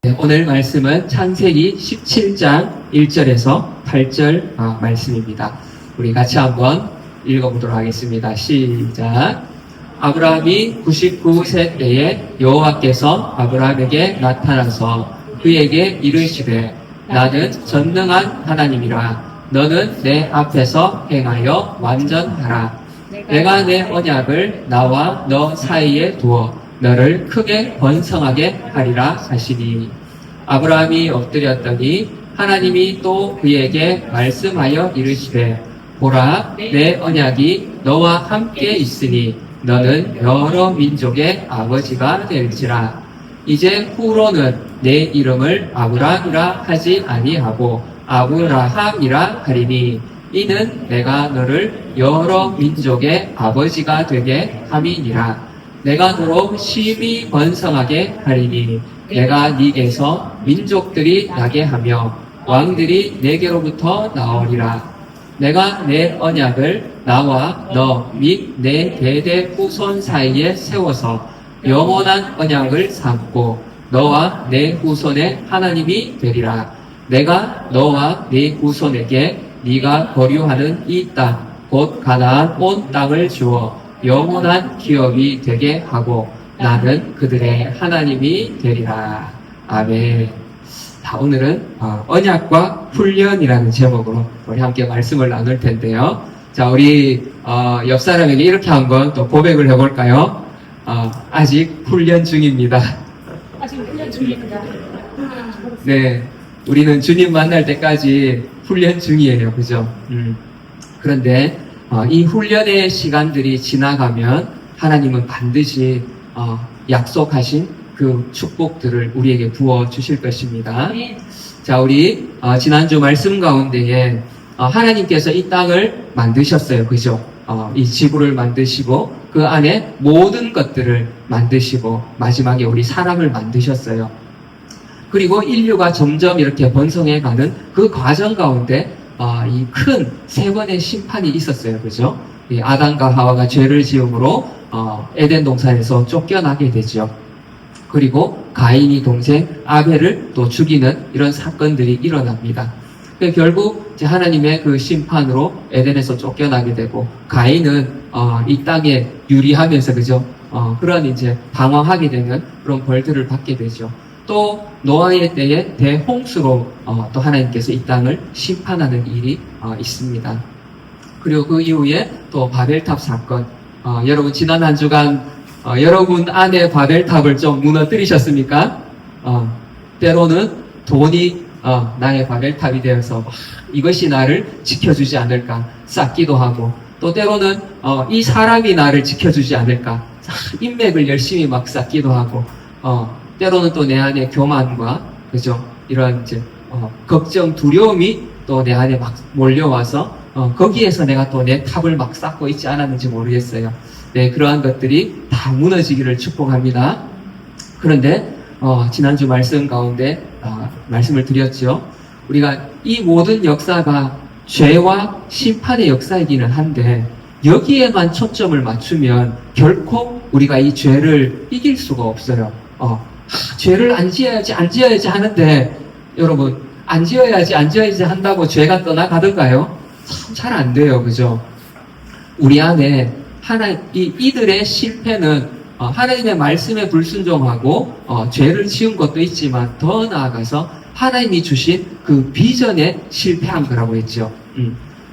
네, 오늘 말씀은 창세기 17장 1절에서 8절 말씀입니다. 우리 같이 한번 읽어보도록 하겠습니다. 시작. 아브라함이 99세 때에 여호와께서 아브라함에게 나타나서 그에게 이르시되 나는 전능한 하나님이라. 너는 내 앞에서 행하여 완전하라. 내가 내 언약을 나와 너 사이에 두어 너를 크게 번성하게 하리라 하시니. 아브라함이 엎드렸더니 하나님이 또 그에게 말씀하여 이르시되 보라, 내 언약이 너와 함께 있으니 너는 여러 민족의 아버지가 될지라. 이제 후로는 내 이름을 아브라함이라 하지 아니하고 아브라함이라 하리니 이는 내가 너를 여러 민족의 아버지가 되게 함이니라. 내가 너로 심히 번성하게 하리니 내가 네게서 민족들이 나게 하며 왕들이 네게로부터 나오리라. 내가 내 언약을 나와 너 및 내 대대 후손 사이에 세워서 영원한 언약을 삼고 너와 내 후손의 하나님이 되리라. 내가 너와 네 후손에게 네가 거류하는 이 땅 곧 가나안 온 땅을 주어 영원한 기업이 되게 하고 나는 그들의 하나님이 되리라. 아멘. 자, 오늘은 언약과 훈련이라는 제목으로 우리 함께 말씀을 나눌 텐데요. 자, 우리 옆 사람에게 이렇게 한번 또 고백을 해볼까요? 아직 훈련 중입니다. 아직 훈련 중입니다. 네, 우리는 주님 만날 때까지 훈련 중이에요, 그죠? 그런데 이 훈련의 시간들이 지나가면 하나님은 반드시 약속하신 그 축복들을 우리에게 부어 주실 것입니다. 자, 우리 지난주 말씀 가운데에 하나님께서 이 땅을 만드셨어요, 그죠? 이 지구를 만드시고 그 안에 모든 것들을 만드시고 마지막에 우리 사람을 만드셨어요. 그리고 인류가 점점 이렇게 번성해가는 그 과정 가운데 이 큰 세 번의 심판이 있었어요, 그죠? 이 아담과 하와가 죄를 지음으로 에덴 동산에서 쫓겨나게 되죠. 그리고 가인이 동생 아벨을 또 죽이는 이런 사건들이 일어납니다. 결국 이제 하나님의 그 심판으로 에덴에서 쫓겨나게 되고 가인은 이 땅에 유리하면서 그죠? 그런 이제 방황하게 되는 그런 벌들을 받게 되죠. 또 노아의 때에 대홍수로 또 하나님께서 이 땅을 심판하는 일이 있습니다. 그리고 그 이후에 또 바벨탑 사건. 여러분 지난 한 주간 여러분 안에 바벨탑을 좀 무너뜨리셨습니까? 때로는 돈이 나의 바벨탑이 되어서 이것이 나를 지켜주지 않을까 쌓기도 하고, 또 때로는 이 사람이 나를 지켜주지 않을까 인맥을 열심히 막 쌓기도 하고, 때로는 또 내 안에 교만과 그죠? 이런 이제 걱정, 두려움이 또 내 안에 막 몰려와서 거기에서 내가 또 내 탑을 막 쌓고 있지 않았는지 모르겠어요. 네, 그러한 것들이 다 무너지기를 축복합니다. 그런데 지난주 말씀 가운데 말씀을 드렸죠. 우리가 이 모든 역사가 죄와 심판의 역사이기는 한데 여기에만 초점을 맞추면 결코 우리가 이 죄를 이길 수가 없어요. 죄를 안 지어야지 하는데 여러분 안 지어야지 한다고 죄가 떠나가던가요? 잘 안 돼요, 그죠? 우리 안에 이들의 실패는 하나님의 말씀에 불순종하고 죄를 지은 것도 있지만 더 나아가서 하나님이 주신 그 비전에 실패한 거라고 했죠.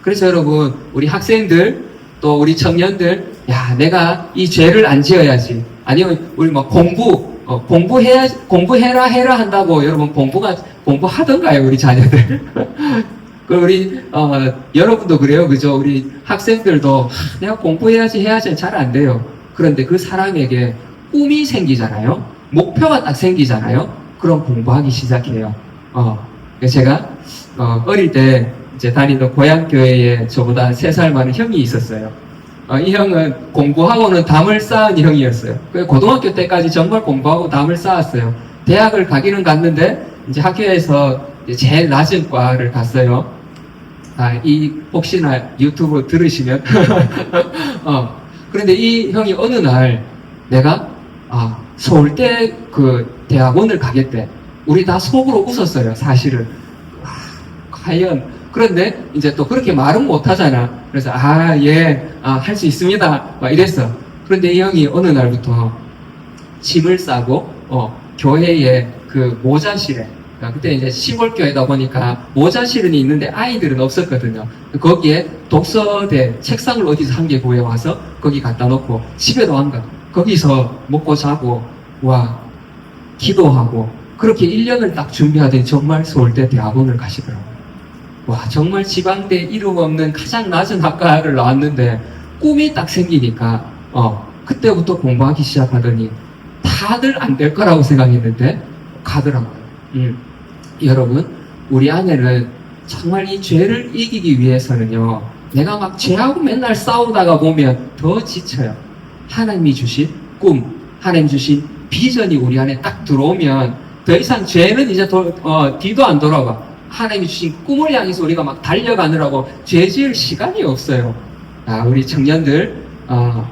그래서 여러분 우리 학생들 또 우리 청년들, 야, 내가 이 죄를 안 지어야지, 아니면 우리 뭐 공부해라 한다고 여러분 공부하던가요, 우리 자녀들? 우리 여러분도 그래요, 그죠? 우리 학생들도 내가 공부해야지 잘 안 돼요. 그런데 그 사람에게 꿈이 생기잖아요. 목표가 딱 생기잖아요. 그럼 공부하기 시작해요. 제가 어릴 때 이제 다니던 고향 교회에 저보다 3살 많은 형이 있었어요. 이 형은 공부하고는 담을 쌓은 형이었어요. 고등학교 때까지 정말 공부하고 담을 쌓았어요. 대학을 가기는 갔는데 이제 학교에서 이제 제일 낮은 과를 갔어요. 혹시나 유튜브 들으시면 그런데 이 형이 어느 날 내가 서울대 그 대학원을 가겠대. 우리 다 속으로 웃었어요, 사실은. 와, 과연. 그런데 이제 또 그렇게 말은 못 하잖아. 그래서, 할 수 있습니다. 막 이랬어. 그런데 이 형이 어느 날부터 짐을 싸고, 교회에 그 모자실에, 그때 이제 시골교회다 보니까 모자실은 있는데 아이들은 없었거든요. 거기에 독서대 책상을 어디서 한 개 구해와서 거기 갖다 놓고 집에도 안 가. 거기서 먹고 자고, 와, 기도하고, 그렇게 1년을 딱 준비하더니 정말 서울대 대학원을 가시더라고요. 와, 정말 지방대 이름 없는 가장 낮은 학과를 나왔는데 꿈이 딱 생기니까, 그때부터 공부하기 시작하더니 다들 안 될 거라고 생각했는데 가더라고요. 여러분, 우리 안에는 정말 이 죄를 이기기 위해서는요, 내가 막 죄하고 맨날 싸우다가 보면 더 지쳐요. 하나님이 주신 꿈, 하나님 주신 비전이 우리 안에 딱 들어오면 더 이상 죄는 이제 뒤도 안 돌아가. 하나님이 주신 꿈을 향해서 우리가 막 달려가느라고 죄 지을 시간이 없어요. 우리 청년들,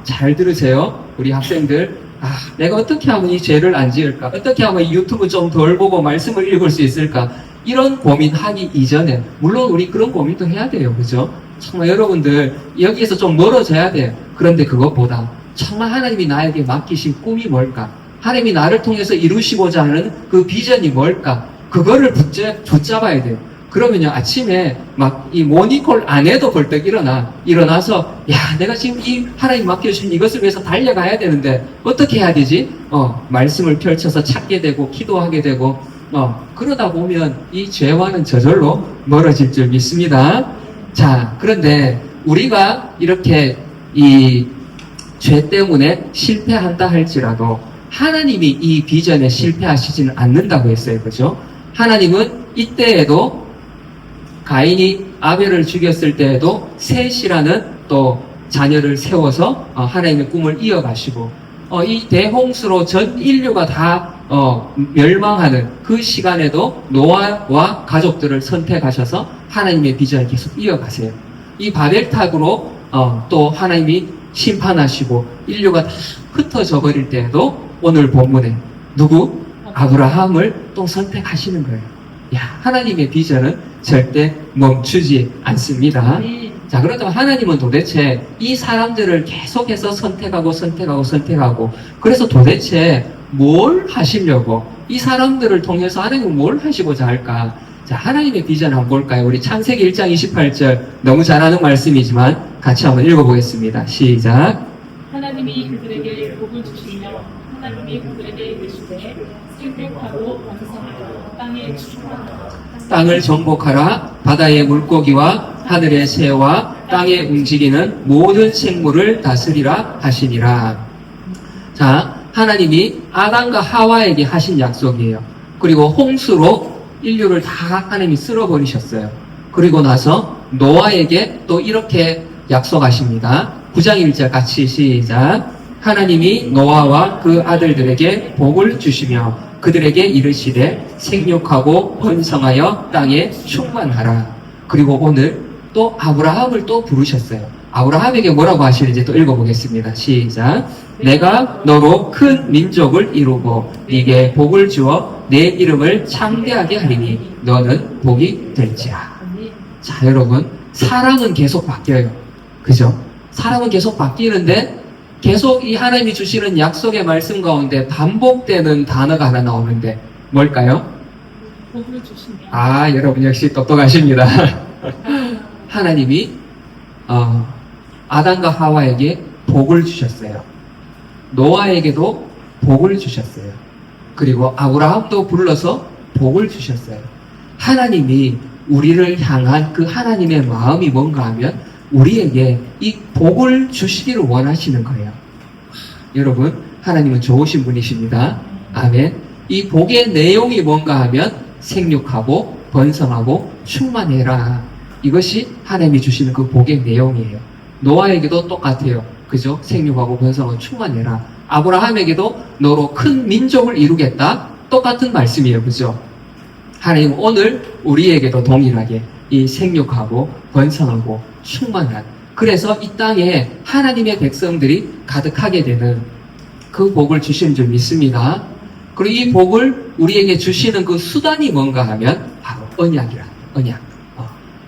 잘 들으세요. 우리 학생들, 내가 어떻게 하면 이 죄를 안 지을까? 어떻게 하면 이 유튜브 좀 덜 보고 말씀을 읽을 수 있을까? 이런 고민하기 이전에, 물론 우리 그런 고민도 해야 돼요. 그죠? 정말 여러분들, 여기에서 좀 멀어져야 돼요. 그런데 그것보다, 정말 하나님이 나에게 맡기신 꿈이 뭘까? 하나님이 나를 통해서 이루시고자 하는 그 비전이 뭘까? 그거를 붙잡아야 돼요. 그러면요, 아침에 막 이 모닝콜 안 해도 벌떡 일어나서, 내가 지금 이 하나님 맡겨주신 이것을 위해서 달려가야 되는데, 어떻게 해야 되지? 말씀을 펼쳐서 찾게 되고, 기도하게 되고, 그러다 보면 이 죄와는 저절로 멀어질 줄 믿습니다. 자, 그런데 우리가 이렇게 이 죄 때문에 실패한다 할지라도, 하나님이 이 비전에 실패하시지는 않는다고 했어요. 그죠? 하나님은 이때에도 가인이 아벨을 죽였을 때에도 셋이라는 또 자녀를 세워서 하나님의 꿈을 이어가시고, 이 대홍수로 전 인류가 다 멸망하는 그 시간에도 노아와 가족들을 선택하셔서 하나님의 비전을 계속 이어가세요. 이 바벨탑으로 또 하나님이 심판하시고 인류가 다 흩어져 버릴 때에도 오늘 본문에 누구? 아브라함을 또 선택하시는 거예요. 하나님의 비전은 절대 멈추지 않습니다. 자, 그렇다면 하나님은 도대체 이 사람들을 계속해서 선택하고 그래서 도대체 뭘 하시려고, 이 사람들을 통해서 하나님은 뭘 하시고자 할까? 자, 하나님의 비전 한번 볼까요? 우리 창세기 1장 28절, 너무 잘 아는 말씀이지만 같이 한번 읽어보겠습니다. 시작. 하나님이 그들에게 복을 주시며 하나님이 그들에게 이르시되 생육하고 번성하여 땅에 충만하라. 땅을 정복하라. 바다의 물고기와 하늘의 새와 땅에 움직이는 모든 생물을 다스리라 하시니라. 자, 하나님이 아담과 하와에게 하신 약속이에요. 그리고 홍수로 인류를 다 하나님이 쓸어버리셨어요. 그리고 나서 노아에게 또 이렇게 약속하십니다. 9장 1절 같이 시작. 하나님이 노아와 그 아들들에게 복을 주시며 그들에게 이르시되 생육하고 번성하여 땅에 충만하라. 그리고 오늘 또 아브라함을 또 부르셨어요. 아브라함에게 뭐라고 하시는지 또 읽어보겠습니다. 시작. 내가 너로 큰 민족을 이루고 네게 복을 주어 내 이름을 창대하게 하리니 너는 복이 될지라. 자, 여러분, 사람은 계속 바뀌어요. 그죠? 사람은 계속 바뀌는데 계속 이 하나님이 주시는 약속의 말씀 가운데 반복되는 단어가 하나 나오는데 뭘까요? 복을 주시며. 여러분 역시 똑똑하십니다. 하나님이 아담과 하와에게 복을 주셨어요. 노아에게도 복을 주셨어요. 그리고 아브라함도 불러서 복을 주셨어요. 하나님이 우리를 향한 그 하나님의 마음이 뭔가 하면 우리에게 이 복을 주시기를 원하시는 거예요. 여러분, 하나님은 좋으신 분이십니다. 아멘. 이 복의 내용이 뭔가 하면 생육하고 번성하고 충만해라. 이것이 하나님이 주시는 그 복의 내용이에요. 노아에게도 똑같아요. 그죠? 생육하고 번성하고 충만해라. 아브라함에게도 너로 큰 민족을 이루겠다. 똑같은 말씀이에요. 그죠? 하나님 오늘 우리에게도 동일하게 이 생육하고 번성하고 충만한, 그래서 이 땅에 하나님의 백성들이 가득하게 되는 그 복을 주시는 줄 믿습니다. 그리고 이 복을 우리에게 주시는 그 수단이 뭔가 하면 바로 언약이라. 언약.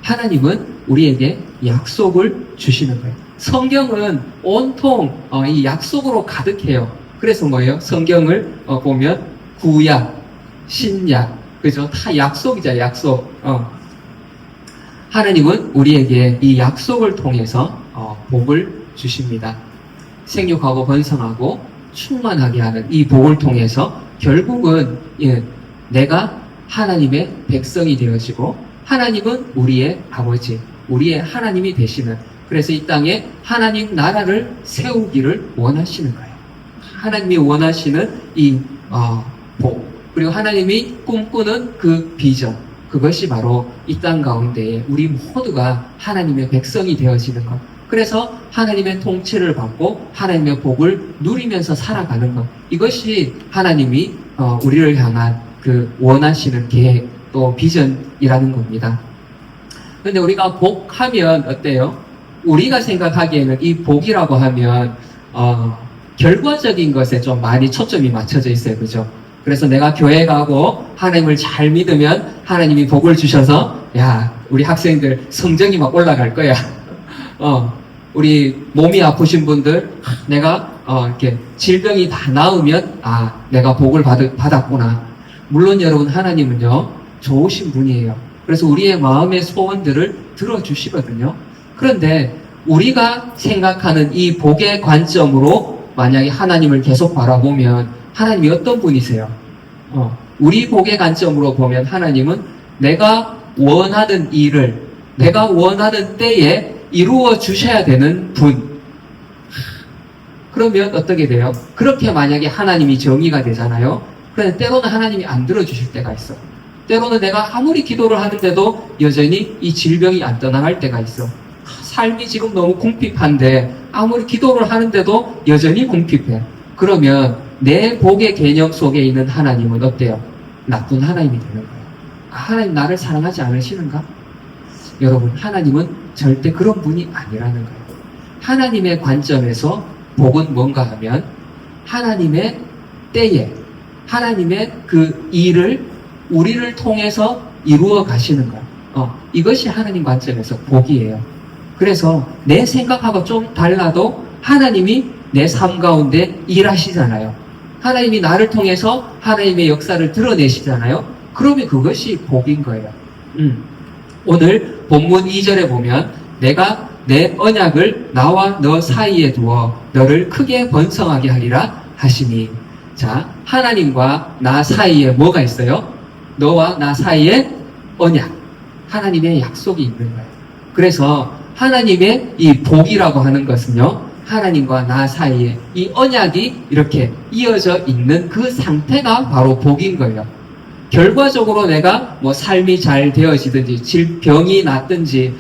하나님은 우리에게 약속을 주시는 거예요. 성경은 온통 이 약속으로 가득해요. 그래서 뭐예요? 성경을 보면 구약, 신약, 그죠? 다 약속이자 약속. 하나님은 우리에게 이 약속을 통해서 복을 주십니다. 생육하고 번성하고 충만하게 하는 이 복을 통해서 결국은 내가 하나님의 백성이 되어지고 하나님은 우리의 아버지, 우리의 하나님이 되시는, 그래서 이 땅에 하나님 나라를 세우기를 원하시는 거예요. 하나님이 원하시는 이 복, 그리고 하나님이 꿈꾸는 그 비전, 그것이 바로 이 땅 가운데에 우리 모두가 하나님의 백성이 되어지는 것. 그래서 하나님의 통치를 받고 하나님의 복을 누리면서 살아가는 것. 이것이 하나님이 우리를 향한 그 원하시는 계획 또 비전이라는 겁니다. 그런데 우리가 복하면 어때요? 우리가 생각하기에는 이 복이라고 하면 결과적인 것에 좀 많이 초점이 맞춰져 있어요. 그죠? 그래서 내가 교회 가고 하나님을 잘 믿으면 하나님이 복을 주셔서 야, 우리 학생들 성적이 막 올라갈 거야. 우리 몸이 아프신 분들 내가 이렇게 질병이 다 나으면 내가 복을 받았구나. 물론 여러분 하나님은요 좋으신 분이에요. 그래서 우리의 마음의 소원들을 들어주시거든요. 그런데 우리가 생각하는 이 복의 관점으로 만약에 하나님을 계속 바라보면 하나님이 어떤 분이세요? 우리 복의 관점으로 보면 하나님은 내가 원하는 일을 내가 원하는 때에 이루어 주셔야 되는 분. 그러면 어떻게 돼요? 그렇게 만약에 하나님이 정의가 되잖아요. 그런데 때로는 하나님이 안 들어주실 때가 있어. 때로는 내가 아무리 기도를 하는데도 여전히 이 질병이 안 떠나갈 때가 있어. 삶이 지금 너무 궁핍한데 아무리 기도를 하는데도 여전히 궁핍해. 그러면 내 복의 개념 속에 있는 하나님은 어때요? 나쁜 하나님이 되는 거예요. 하나님 나를 사랑하지 않으시는가? 여러분, 하나님은 절대 그런 분이 아니라는 거예요. 하나님의 관점에서 복은 뭔가 하면 하나님의 때에 하나님의 그 일을 우리를 통해서 이루어 가시는 것. 이것이 하나님 관점에서 복이에요. 그래서 내 생각하고 좀 달라도 하나님이 내 삶 가운데 일하시잖아요. 하나님이 나를 통해서 하나님의 역사를 드러내시잖아요. 그러면 그것이 복인 거예요. 오늘 본문 2절에 보면 내가 내 언약을 나와 너 사이에 두어 너를 크게 번성하게 하리라 하시니, 자, 하나님과 나 사이에 뭐가 있어요? 너와 나 사이에 언약, 하나님의 약속이 있는 거예요. 그래서 하나님의 이 복이라고 하는 것은요, 하나님과 나 사이에 이 언약이 이렇게 이어져 있는 그 상태가 바로 복인 거예요. 결과적으로 내가 뭐 삶이 잘 되어지든지 질병이 낫든지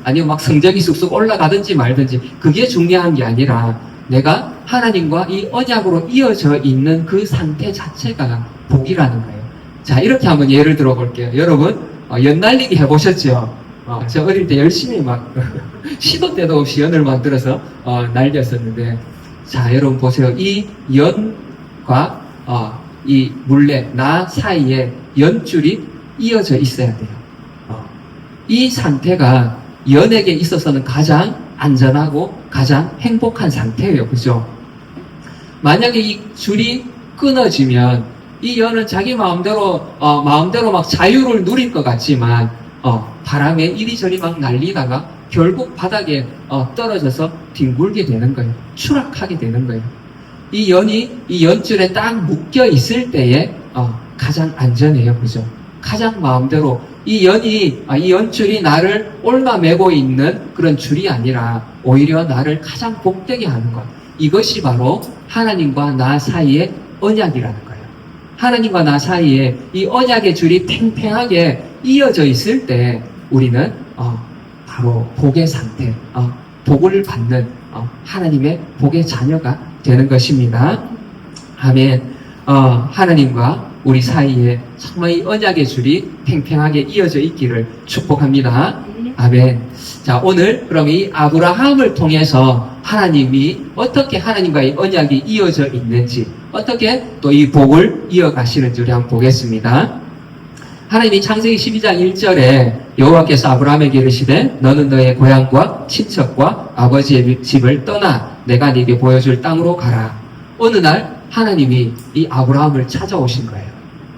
아니면 막 성적이 쑥쑥 올라가든지 말든지 그게 중요한 게 아니라 내가 하나님과 이 언약으로 이어져 있는 그 상태 자체가 복이라는 거예요. 자, 이렇게 한번 예를 들어 볼게요. 여러분 연 날리기 해보셨죠? 저 어릴 때 열심히 막 시도 때도 없이 연을 만들어서 날렸었는데, 자, 여러분 보세요. 이 연과 이 물레, 나 사이에 연줄이 이어져 있어야 돼요. 이 상태가 연에게 있어서는 가장 안전하고 가장 행복한 상태예요. 그죠? 만약에 이 줄이 끊어지면 이 연은 자기 마음대로 막 자유를 누릴 것 같지만 바람에 이리저리 막 날리다가 결국 바닥에 떨어져서 뒹굴게 되는 거예요. 추락하게 되는 거예요. 이 연이 이 연줄에 딱 묶여 있을 때에 가장 안전해요. 그죠? 가장 마음대로 이 연줄이 나를 올라매고 있는 그런 줄이 아니라 오히려 나를 가장 복되게 하는 것. 이것이 바로 하나님과 나 사이의 언약이라는 거예요. 하나님과 나 사이에 이 언약의 줄이 팽팽하게 이어져 있을 때 우리는 바로 복의 상태, 복을 받는 하나님의 복의 자녀가 되는 것입니다. 아멘. 하나님과 우리 사이에 정말 이 언약의 줄이 팽팽하게 이어져 있기를 축복합니다. 아멘. 자, 오늘 그럼 이 아브라함을 통해서 하나님이 어떻게 하나님과의 언약이 이어져 있는지 어떻게 또 이 복을 이어가시는지 우리 한번 보겠습니다. 하나님이 창세기 12장 1절에 여호와께서 아브라함에게 이르시되 너는 너의 고향과 친척과 아버지의 집을 떠나 내가 네게 보여줄 땅으로 가라. 어느 날 하나님이 이 아브라함을 찾아오신 거예요.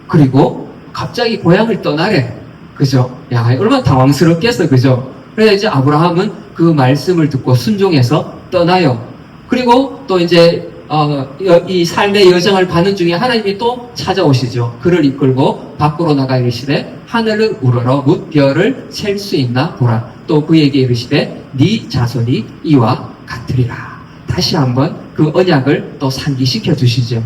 그리고 갑자기 고향을 떠나래. 그죠? 야, 얼마나 당황스럽겠어. 그죠? 그래서 이제 아브라함은 그 말씀을 듣고 순종해서 떠나요. 그리고 또 이제 이 삶의 여정을 받는 중에 하나님이 또 찾아오시죠. 그를 이끌고 밖으로 나가 이르시되 하늘을 우러러 뭇 별을 셀 수 있나 보라. 또 그에게 이르시되 네 자손이 이와 같으리라. 다시 한번 그 언약을 또 상기시켜 주시죠.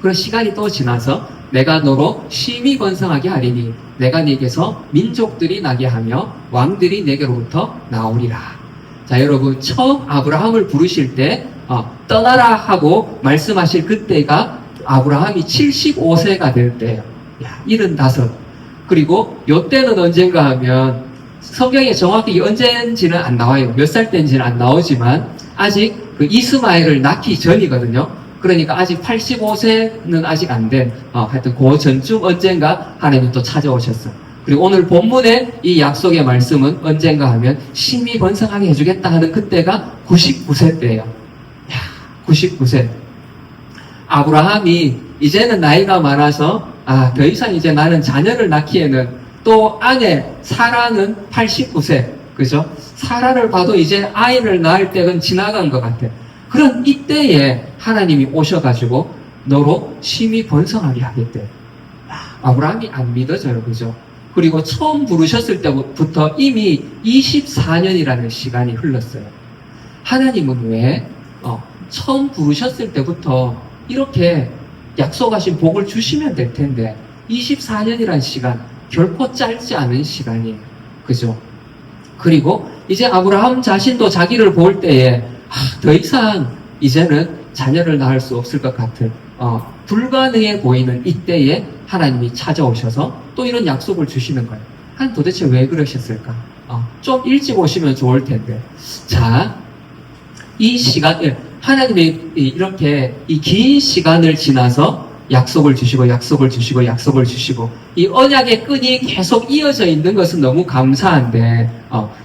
그런 시간이 또 지나서 내가 너로 심히 번성하게 하리니 내가 네게서 민족들이 나게 하며 왕들이 내게로부터 나오리라. 자, 여러분, 처음 아브라함을 부르실 때 떠나라 하고 말씀하실 그때가 아브라함이 75세가 될 때예요. 야, 75. 그리고 요때는 언젠가 하면 성경에 정확히 언제인지는 안 나와요. 몇 살 때인지는 안 나오지만 아직 그 이스마엘을 낳기 전이거든요. 그러니까 아직 85세는 아직 안 된, 하여튼 그 전쯤 언젠가 하나님이 또 찾아오셨어. 그리고 오늘 본문의 이 약속의 말씀은 언젠가 하면 심히 번성하게 해주겠다 하는 그때가 99세 때예요. 99세. 아브라함이 이제는 나이가 많아서 더 이상 이제 나는 자녀를 낳기에는 또 아내 사라는 89세. 그죠? 사라를 봐도 이제 아이를 낳을 때는 지나간 것 같아. 그런 이때에 하나님이 오셔가지고 너로 심히 번성하게 하겠대. 아브라함이 안 믿어져요. 그죠? 그리고 처음 부르셨을 때부터 이미 24년이라는 시간이 흘렀어요. 하나님은 왜 처음 부르셨을 때부터 이렇게 약속하신 복을 주시면 될 텐데 24년이라는 시간 결코 짧지 않은 시간이에요. 그죠? 그리고 이제 아브라함 자신도 자기를 볼 때에 더 이상 이제는 자녀를 낳을 수 없을 것 같은 불가능해 보이는 이때에 하나님이 찾아오셔서 또 이런 약속을 주시는 거예요. 도대체 왜 그러셨을까? 좀 일찍 오시면 좋을 텐데. 자, 이 시간을 하나님이 이렇게 이 긴 시간을 지나서 약속을 주시고 약속을 주시고 약속을 주시고 이 언약의 끈이 계속 이어져 있는 것은 너무 감사한데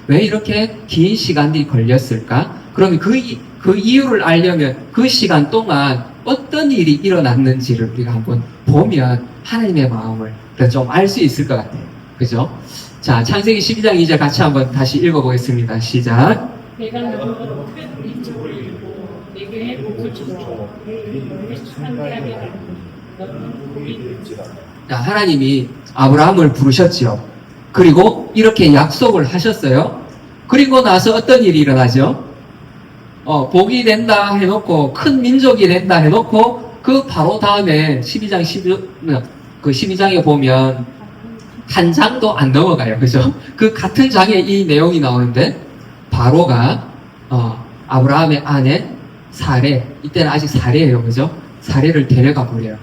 왜 이렇게 긴 시간이 걸렸을까? 그러면 그 이유를 알려면 그 시간 동안 어떤 일이 일어났는지를 우리가 한번 보면 하나님의 마음을 좀 알 수 있을 것 같아요. 그죠? 자, 창세기 12장 2절 같이 한번 다시 읽어보겠습니다. 시작. 내가 너로 큰 민족을 이루고 내게 복을 주고 너를 상대하게 하리니 너는 복이 될지라. 자, 하나님이 아브라함을 부르셨지요. 그리고 이렇게 약속을 하셨어요. 그리고 나서 어떤 일이 일어나죠? 복이 된다 해놓고 큰 민족이 된다 해놓고 그 바로 다음에 12장에 보면 한 장도 안 넘어가요. 그죠? 그 같은 장에 이 내용이 나오는데 바로가 아브라함의 아내 사레, 이때는 아직 사레예요. 그죠? 사레를 데려가 버려요.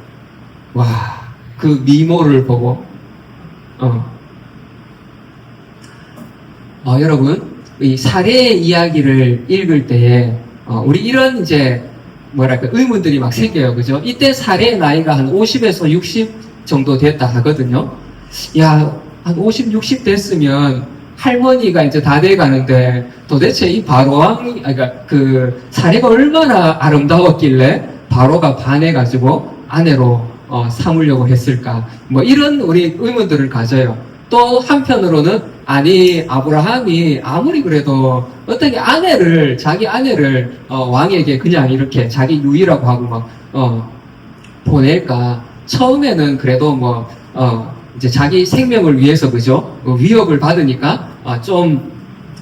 와, 그 미모를 보고 여러분, 이 사례의 이야기를 읽을 때에 우리 이런 이제 뭐랄까 의문들이 막 생겨요. 그죠? 이때 사례의 나이가 한 50에서 60 정도 됐다 하거든요. 야, 한 50, 60 됐으면 할머니가 이제 다 돼가는데 도대체 이 바로왕이, 그러니까 그 사례가 얼마나 아름다웠길래 바로가 반해가지고 아내로 삼으려고 했을까? 뭐 이런 우리 의문들을 가져요. 또 한편으로는 아니 아브라함이 아무리 그래도 어떻게 자기 아내를 왕에게 그냥 이렇게 자기 누이라고 하고 막 보낼까? 처음에는 그래도 이제 자기 생명을 위해서 그죠? 위협을 받으니까 좀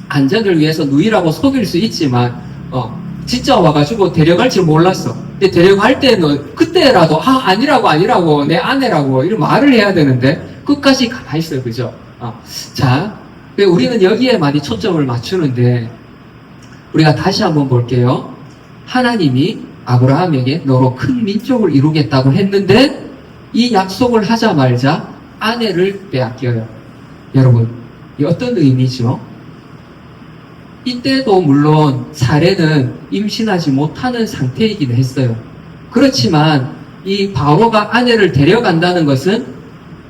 안전을 위해서 누이라고 속일 수 있지만 진짜 와가지고 데려갈 줄 몰랐어. 근데 데려갈 때는 그때라도 아니라고 내 아내라고 이런 말을 해야 되는데 끝까지 가만히 있어요. 그죠? 자, 우리는 여기에 많이 초점을 맞추는데 우리가 다시 한번 볼게요. 하나님이 아브라함에게 너로 큰 민족을 이루겠다고 했는데 이 약속을 하자마자 아내를 빼앗겨요. 여러분, 이 어떤 의미죠? 이때도 물론 사례는 임신하지 못하는 상태이긴 했어요. 그렇지만 이 바로가 아내를 데려간다는 것은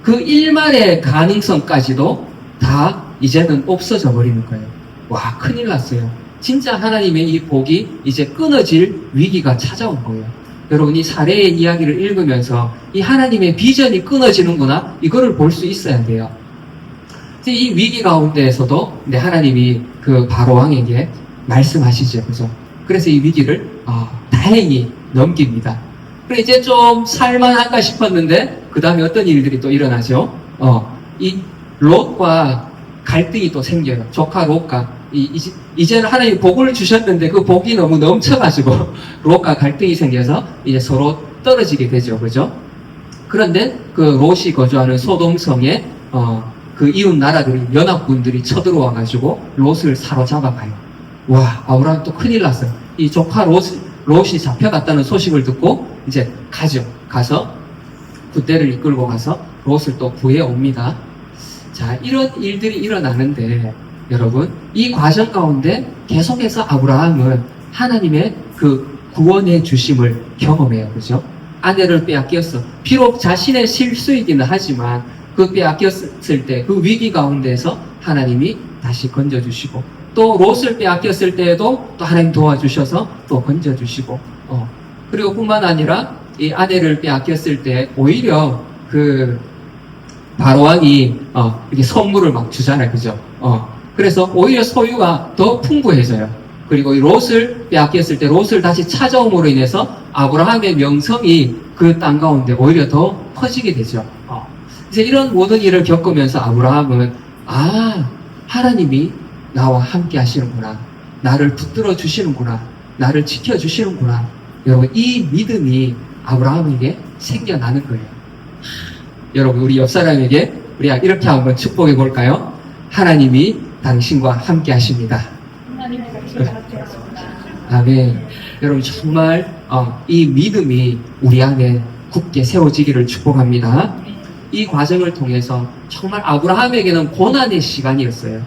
그 일말의 가능성까지도 다 이제는 없어져 버리는 거예요. 와, 큰일 났어요. 진짜 하나님의 이 복이 이제 끊어질 위기가 찾아온 거예요. 여러분, 이 사례의 이야기를 읽으면서 이 하나님의 비전이 끊어지는구나, 이거를 볼 수 있어야 돼요. 이 위기 가운데에서도 하나님이 그 바로왕에게 말씀하시죠. 그죠? 그래서 이 위기를 다행히 넘깁니다. 그래, 이제 좀 살만한가 싶었는데 그 다음에 어떤 일들이 또 일어나죠. 이 롯과 갈등이 또 생겨요. 조카 롯과 이제는 하나님이 복을 주셨는데 그 복이 너무 넘쳐가지고 롯과 갈등이 생겨서 이제 서로 떨어지게 되죠. 그죠? 그런데 그 롯이 거주하는 소돔성에 그 이웃 나라들이, 연합군들이 쳐들어와가지고 롯을 사로잡아가요. 와, 아브라함 또 큰일 났어요. 이 조카 롯이 잡혀갔다는 소식을 듣고 이제 가죠. 가서 군대를 이끌고 가서 롯을 또 구해옵니다. 자, 이런 일들이 일어나는데 여러분, 이 과정 가운데 계속해서 아브라함은 하나님의 그 구원해 주심을 경험해요. 그죠? 아내를 빼앗겼어. 비록 자신의 실수이기는 하지만 그 빼앗겼을 때 그 위기 가운데서 하나님이 다시 건져주시고, 또 롯을 빼앗겼을 때에도 또 하나님 도와주셔서 또 건져주시고, 그리고 뿐만 아니라 이 아내를 빼앗겼을 때 오히려 그 바로왕이 이렇게 선물을 막 주잖아요. 그죠? 그래서 오히려 소유가 더 풍부해져요. 그리고 이 롯을 빼앗겼을 때 롯을 다시 찾아옴으로 인해서 아브라함의 명성이 그 땅 가운데 오히려 더 퍼지게 되죠. 이제 이런 모든 일을 겪으면서 아브라함은 하나님이 나와 함께 하시는구나, 나를 붙들어 주시는구나, 나를 지켜 주시는구나. 여러분, 이 믿음이 아브라함에게 생겨나는 거예요. 여러분, 우리 옆 사람에게 우리가 이렇게 한번 축복해 볼까요? 하나님이 당신과 함께 하십니다. 하나님의 같이 함께하십니다. 아멘. 여러분, 정말 이 믿음이 우리 안에 굳게 세워지기를 축복합니다. 이 과정을 통해서 정말 아브라함에게는 고난의 시간이었어요.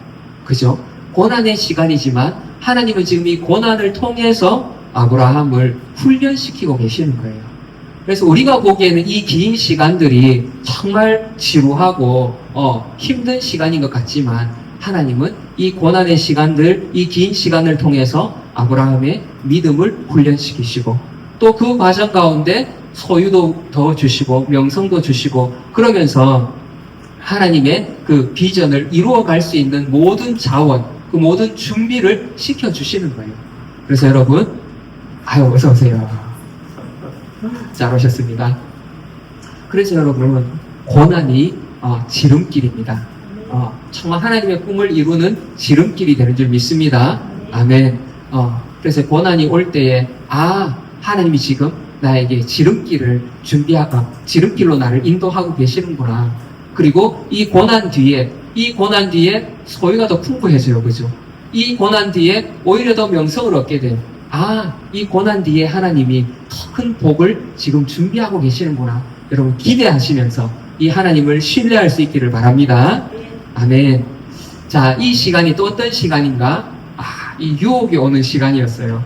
그죠? 고난의 시간이지만 하나님은 지금 이 고난을 통해서 아브라함을 훈련시키고 계시는 거예요. 그래서 우리가 보기에는 이 긴 시간들이 정말 지루하고 힘든 시간인 것 같지만 하나님은 이 고난의 시간들, 이 긴 시간을 통해서 아브라함의 믿음을 훈련시키시고, 또 그 과정 가운데 소유도 더 주시고 명성도 주시고, 그러면서 하나님의 그 비전을 이루어갈 수 있는 모든 자원, 그 모든 준비를 시켜주시는 거예요. 그래서 여러분, 어서 오세요. 잘 오셨습니다. 그래서 여러분, 고난이 지름길입니다. 정말 하나님의 꿈을 이루는 지름길이 되는 줄 믿습니다. 아멘. 그래서 고난이 올 때에 하나님이 지금 나에게 지름길을 지름길로 나를 인도하고 계시는구나. 그리고 이 고난 뒤에 소유가 더 풍부해져요. 그죠? 이 고난 뒤에 오히려 더 명성을 얻게 돼요. 이 고난 뒤에 하나님이 더 큰 복을 지금 준비하고 계시는구나. 여러분, 기대하시면서 이 하나님을 신뢰할 수 있기를 바랍니다. 아멘. 자, 이 시간이 또 어떤 시간인가? 이 유혹이 오는 시간이었어요.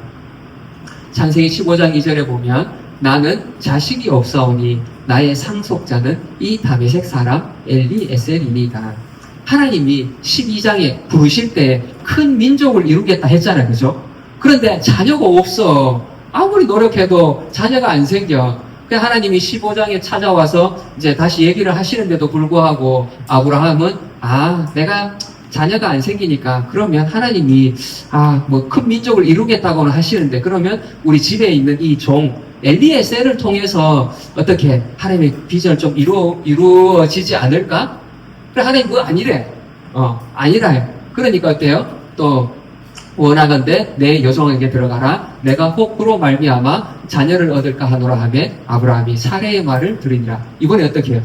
창세기 15장 2절에 보면, 나는 자식이 없사오니 나의 상속자는 이 다메섹 사람 엘리에셀이니이다. 하나님이 12장에 부르실 때 큰 민족을 이루겠다 했잖아요. 그죠? 그런데 자녀가 없어. 아무리 노력해도 자녀가 안 생겨. 그래서 하나님이 15장에 찾아와서 이제 다시 얘기를 하시는데도 불구하고 아브라함은 내가 자녀가 안 생기니까 그러면 하나님이 뭐 큰 민족을 이루겠다고는 하시는데, 그러면 우리 집에 있는 이 종 엘리에셀을 통해서 어떻게 하나님의 비전을 좀 이루어지지 않을까? 그래, 하나님 그거 아니래. 아니라. 그러니까 어때요? 또 원하건대 내 여종에게 들어가라. 내가 혹 그로 말미암아 자녀를 얻을까 하노라 하며 아브라함이 사레의 말을 들으니라. 이번에 어떻게 해요?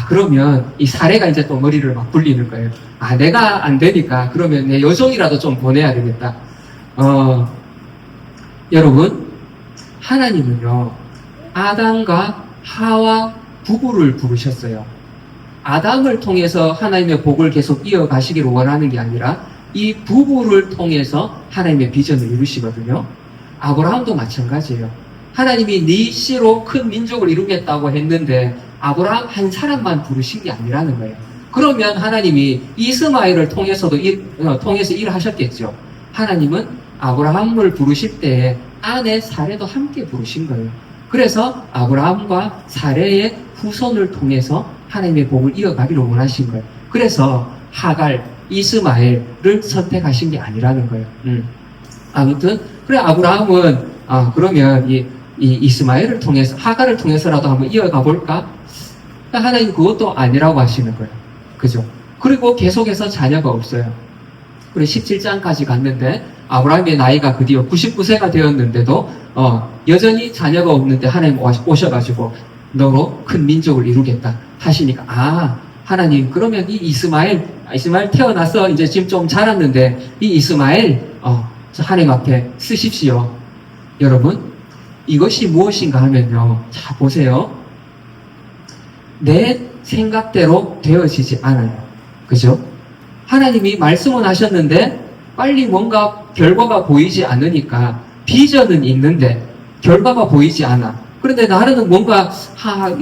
그러면 이 사례가 이제 또 머리를 막 굴리는 거예요. 내가 안 되니까 그러면 내 여종이라도 좀 보내야 되겠다. 여러분, 하나님은요, 아담과 하와 부부를 부르셨어요. 아담을 통해서 하나님의 복을 계속 이어가시기를 원하는 게 아니라 이 부부를 통해서 하나님의 비전을 이루시거든요. 아브라함도 마찬가지예요. 하나님이 네 씨로 큰 민족을 이루겠다고 했는데 아브라함 한 사람만 부르신 게 아니라는 거예요. 그러면 하나님이 이스마엘을 통해서 일을 하셨겠죠. 하나님은 아브라함을 부르실 때에 아내 사레도 함께 부르신 거예요. 그래서 아브라함과 사레의 후손을 통해서 하나님의 복을 이어가기를 원하신 거예요. 그래서 하갈, 이스마엘을 선택하신 게 아니라는 거예요. 아무튼 그래 아브라함은 그러면 이 이스마엘을 통해서 하갈을 통해서라도 한번 이어가 볼까? 하나님 그것도 아니라고 하시는 거예요. 그죠? 그리고 계속해서 자녀가 없어요. 그리고 17장까지 갔는데 아브라함의 나이가 드디어 99세가 되었는데도 여전히 자녀가 없는데 하나님 오셔가지고 너로 큰 민족을 이루겠다 하시니까 하나님 그러면 이 이스마엘 태어나서 이제 지금 좀 자랐는데 이 이스마엘 하나님 앞에 쓰십시오. 여러분 이것이 무엇인가 하면요. 자 보세요. 내 생각대로 되어지지 않아요. 그죠? 하나님이 말씀은 하셨는데 빨리 뭔가 결과가 보이지 않으니까 비전은 있는데 결과가 보이지 않아. 그런데 나는 뭔가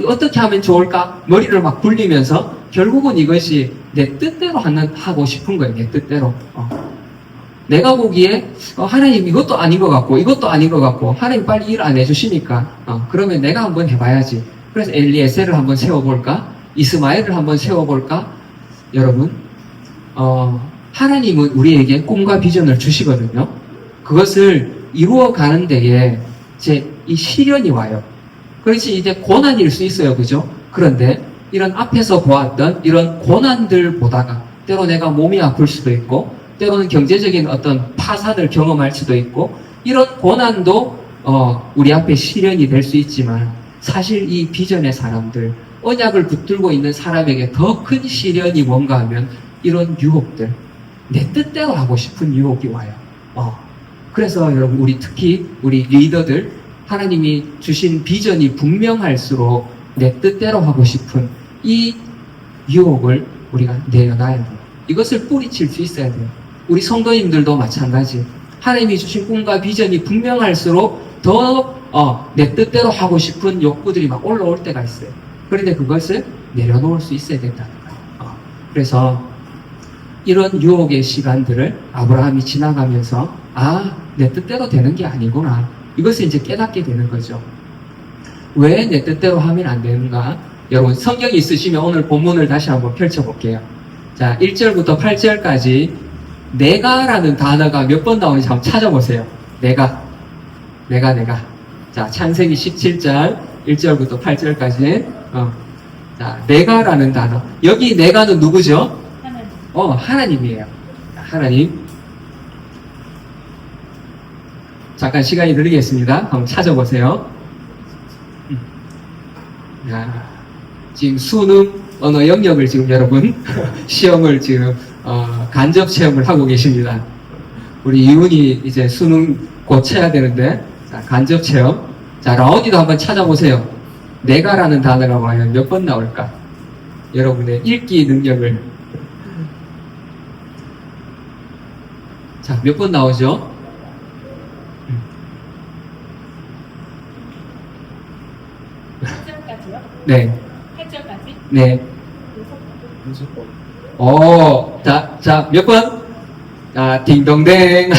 어떻게 하면 좋을까? 머리를 막 굴리면서 결국은 이것이 내 뜻대로 하고 싶은 거예요. 내 뜻대로. 내가 보기에 하나님 이것도 아닌 것 같고 이것도 아닌 것 같고 하나님 빨리 일 안 해주시니까 그러면 내가 한번 해봐야지. 그래서 엘리에셀을 한번 세워볼까? 이스마엘을 한번 세워볼까? 여러분 하나님은 우리에게 꿈과 비전을 주시거든요. 그것을 이루어가는 데에 이 시련이 와요. 그렇지 이제 고난일 수 있어요. 그죠? 그런데 이런 앞에서 보았던 이런 고난들 보다가 때로 내가 몸이 아플 수도 있고 때로는 경제적인 어떤 파산을 경험할 수도 있고 이런 고난도 우리 앞에 시련이 될 수 있지만 사실 이 비전의 사람들 언약을 붙들고 있는 사람에게 더 큰 시련이 뭔가 하면 이런 유혹들 내 뜻대로 하고 싶은 유혹이 와요. 그래서 여러분 우리 특히 우리 리더들 하나님이 주신 비전이 분명할수록 내 뜻대로 하고 싶은 이 유혹을 우리가 내려놔야 돼요. 이것을 뿌리칠 수 있어야 돼요. 우리 성도님들도 마찬가지. 하나님이 주신 꿈과 비전이 분명할수록 더 내 뜻대로 하고 싶은 욕구들이 막 올라올 때가 있어요. 그런데 그것을 내려놓을 수 있어야 된다는 거예요. 그래서 이런 유혹의 시간들을 아브라함이 지나가면서 내 뜻대로 되는 게 아니구나. 이것을 이제 깨닫게 되는 거죠. 왜 내 뜻대로 하면 안 되는가? 여러분 성경이 있으시면 오늘 본문을 다시 한번 펼쳐볼게요. 자 1절부터 8절까지 내가라는 단어가 몇 번 나오는지 한번 찾아보세요. 내가. 자 창세기 17장 1절부터 8절까지 자 내가라는 단어. 여기 내가는 누구죠? 하나님. 하나님이에요. 하나님. 잠깐 시간이 드리겠습니다. 한번 찾아보세요. 지금 수능 언어 영역을 지금 여러분 시험을 지금 간접 체험을 하고 계십니다. 우리 이훈이 이제 수능 곧 쳐야 되는데 자, 간접 체험. 자 라온이도 한번 찾아보세요. 내가라는 단어가 과연 몇 번 나올까? 여러분의 읽기 능력을 자 몇 번 나오죠? 8절까지요? 네. 8절까지? 네. 자, 몇 번? 딩동댕.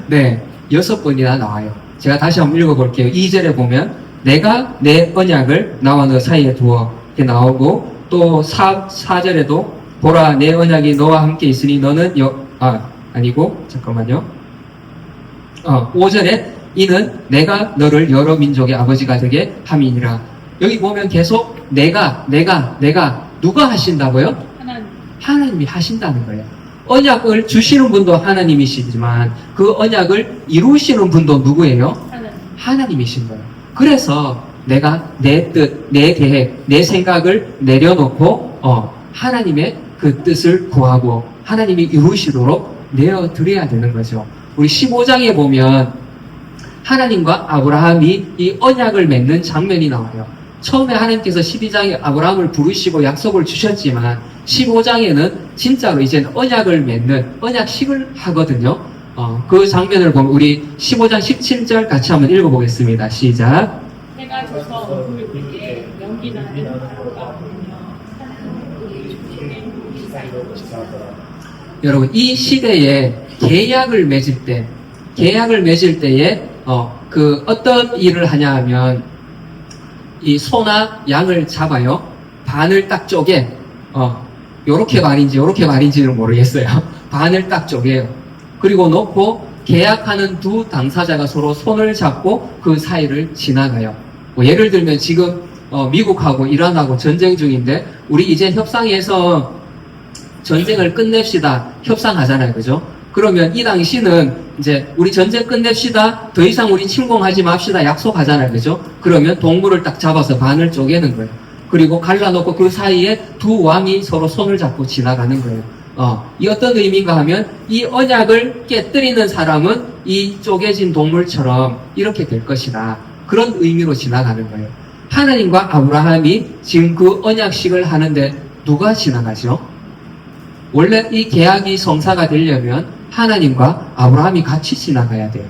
네. 6번이나 나와요. 제가 다시 한번 읽어볼게요. 2절에 보면, 내가 내 언약을 나와 너 사이에 두어. 이렇게 나오고, 또 4절에도, 보라, 내 언약이 너와 함께 있으니 너는 아니고, 잠깐만요. 5절에, 이는 내가 너를 여러 민족의 아버지가 되게 함이니라. 여기 보면 계속 내가 누가 하신다고요? 하나님이 하신다는 거예요. 언약을 주시는 분도 하나님이시지만 그 언약을 이루시는 분도 누구예요? 하나님이신 거예요. 그래서 내가 내 뜻, 내 계획, 내 생각을 내려놓고 하나님의 그 뜻을 구하고 하나님이 이루시도록 내어드려야 되는 거죠. 우리 15장에 보면 하나님과 아브라함이 이 언약을 맺는 장면이 나와요. 처음에 하나님께서 12장에 아브라함을 부르시고 약속을 주셨지만 15장에는 진짜로 이제는 언약을 맺는 언약식을 하거든요. 그 장면을 보면 우리 15장 17절 같이 한번 읽어보겠습니다. 시작. 해가 져서 불 위에 연기나는 하루가 보며 하나님의 주님의 기사로 여러분, 이 시대에 계약을 맺을 때에 그 어떤 일을 하냐 하면 이 소나 양을 잡아요. 반을 딱 쪼개. 요렇게 반인지는 모르겠어요. 반을 딱 쪼개요. 그리고 놓고 계약하는 두 당사자가 서로 손을 잡고 그 사이를 지나가요. 뭐 예를 들면 지금 미국하고 이란하고 전쟁 중인데 우리 이제 협상에서 전쟁을 끝냅시다 협상하잖아요, 그죠? 그러면 이 당시는 이제 우리 전쟁 끝냅시다, 더 이상 우리 침공하지 맙시다 약속하잖아요, 그죠? 그러면 동물을 딱 잡아서 반을 쪼개는 거예요. 그리고 갈라놓고 그 사이에 두 왕이 서로 손을 잡고 지나가는 거예요. 이 어떤 의미인가 하면 이 언약을 깨뜨리는 사람은 이 쪼개진 동물처럼 이렇게 될 것이다. 그런 의미로 지나가는 거예요. 하나님과 아브라함이 지금 그 언약식을 하는데 누가 지나가죠? 원래 이 계약이 성사가 되려면 하나님과 아브라함이 같이 지나가야 돼요.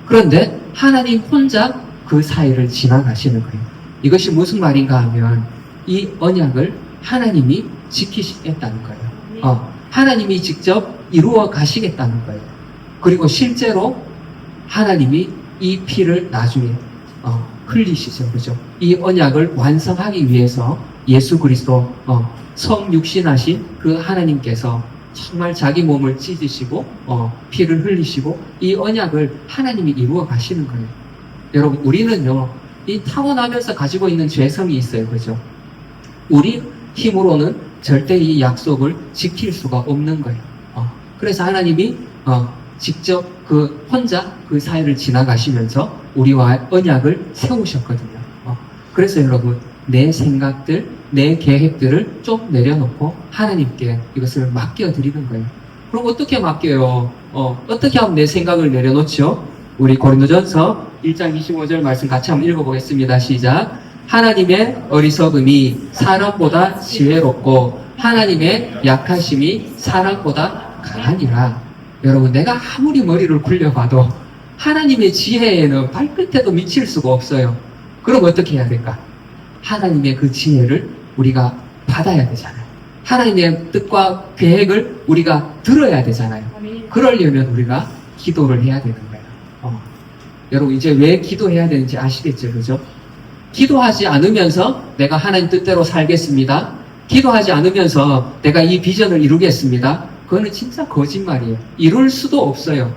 그런데 하나님 혼자 그 사이를 지나가시는 거예요. 이것이 무슨 말인가 하면 이 언약을 하나님이 지키시겠다는 거예요. 하나님이 직접 이루어 가시겠다는 거예요. 그리고 실제로 하나님이 이 피를 나중에 흘리시죠. 그죠? 이 언약을 완성하기 위해서 예수 그리스도 성육신하신 그 하나님께서 정말 자기 몸을 찢으시고 피를 흘리시고 이 언약을 하나님이 이루어 가시는 거예요. 여러분, 우리는요, 이 타고나면서 가지고 있는 죄성이 있어요. 그죠? 우리 힘으로는 절대 이 약속을 지킬 수가 없는 거예요. 그래서 하나님이 직접 혼자 그 사이를 지나가시면서 우리와 언약을 세우셨거든요. 그래서 여러분, 내 생각들, 내 계획들을 좀 내려놓고 하나님께 이것을 맡겨드리는 거예요. 그럼 어떻게 맡겨요? 어떻게 하면 내 생각을 내려놓죠? 우리 고린도전서 1장 25절 말씀 같이 한번 읽어보겠습니다. 시작. 하나님의 어리석음이 사람보다 지혜롭고 하나님의 약하심이 사람보다 강하니라. 여러분, 내가 아무리 머리를 굴려봐도 하나님의 지혜에는 발끝에도 미칠 수가 없어요. 그럼 어떻게 해야 될까? 하나님의 그 지혜를 우리가 받아야 되잖아요. 하나님의 뜻과 계획을 우리가 들어야 되잖아요. 그러려면 우리가 기도를 해야 되는 거예요. 여러분, 이제 왜 기도해야 되는지 아시겠죠? 그죠? 기도하지 않으면서 내가 하나님 뜻대로 살겠습니다. 기도하지 않으면서 내가 이 비전을 이루겠습니다. 그거는 진짜 거짓말이에요. 이룰 수도 없어요.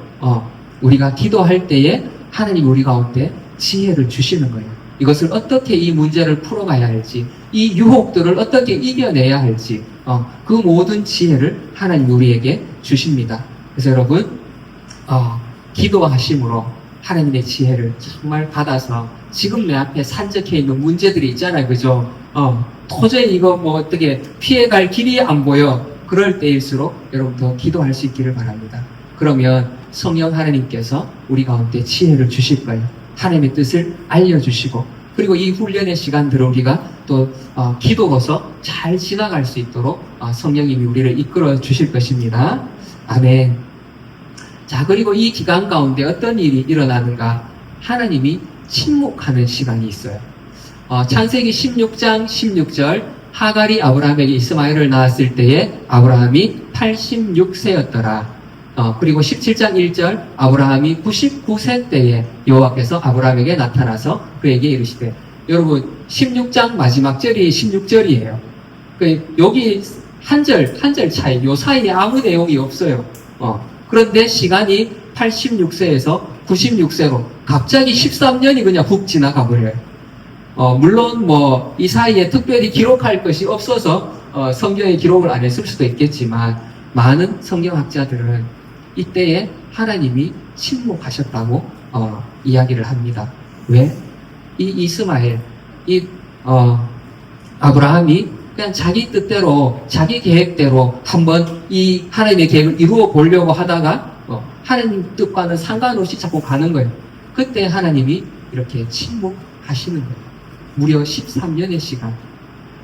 우리가 기도할 때에 하나님 우리 가운데 지혜를 주시는 거예요. 이것을 어떻게 이 문제를 풀어가야 할지, 이 유혹들을 어떻게 이겨내야 할지, 그 모든 지혜를 하나님 우리에게 주십니다. 그래서 여러분, 기도하심으로 하나님의 지혜를 정말 받아서 지금 내 앞에 산적해 있는 문제들이 있잖아요. 그죠? 도저히 이거 뭐 어떻게 피해갈 길이 안 보여. 그럴 때일수록 여러분 더 기도할 수 있기를 바랍니다. 그러면 성령 하나님께서 우리 가운데 지혜를 주실 거예요. 하나님의 뜻을 알려주시고, 그리고 이 훈련의 시간들을 우리가 또 기도로서 잘 지나갈 수 있도록 성령님이 우리를 이끌어 주실 것입니다. 아멘. 자, 그리고 이 기간 가운데 어떤 일이 일어나는가? 하나님이 침묵하는 시간이 있어요. 창세기 16장 16절, 하갈이 아브라함에게 이스마엘을 낳았을 때에 아브라함이 86세였더라. 그리고 17장 1절, 아브라함이 99세 때에 여호와께서 아브라함에게 나타나서 그에게 이르시되, 여러분 16장 마지막 절이 16절이에요. 여기 한 절 차이, 요 사이에 아무 내용이 없어요. 그런데 시간이 86세에서 96세로 갑자기 13년이 그냥 훅 지나가 버려요. 물론 뭐 이 사이에 특별히 기록할 것이 없어서 성경에 기록을 안 했을 수도 있겠지만, 많은 성경학자들은 이때에 하나님이 침묵하셨다고 이야기를 합니다. 왜? 이 이스마엘, 아브라함이 그냥 자기 뜻대로, 자기 계획대로 한번 이 하나님의 계획을 이루어 보려고 하다가 하나님 뜻과는 상관없이 자꾸 가는 거예요. 그때 하나님이 이렇게 침묵하시는 거예요. 무려 13년의 시간.